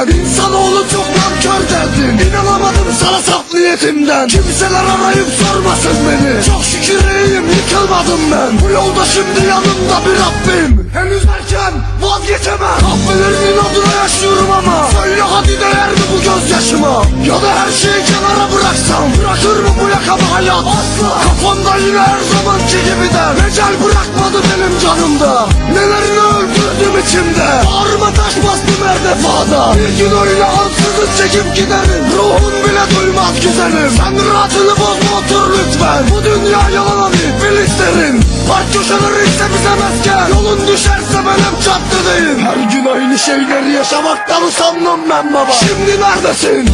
içimden. İnsanoğlu çok nankör derdim, İnanamadım sana saf niyetimden. Kimseler arayıp sormasın beni, çok şükür iyiyim, yıkılmadım ben. Bu yolda şimdi yanımda bir Rabbim. Henüz erken vazgeçemem, kahvelerin adına yaşıyorum ama söyle hadi değer mi bu gözyaşıma? Ya da her şeyi kenara bıraksam, bırakır mı bu yakamı hayat? Asla. Kafamda yine her zamanki gibi der, ecel bırakmadı benim canımda. Nelerini öldürdüm içimde, ağrıma taş bastım her defada. Bir gün öyle ansızın çekip giderim, ruhun bile duymaz güzelim. Sen rahatını bozma, otur lütfen, bu dünya yalan abi bil isterim. Park köşeleri ise bize mesken, yolun düşerse benim çattı değil. Her gün aynı şeyleri yaşamaktan usandım ben baba. Şimdi neredesin?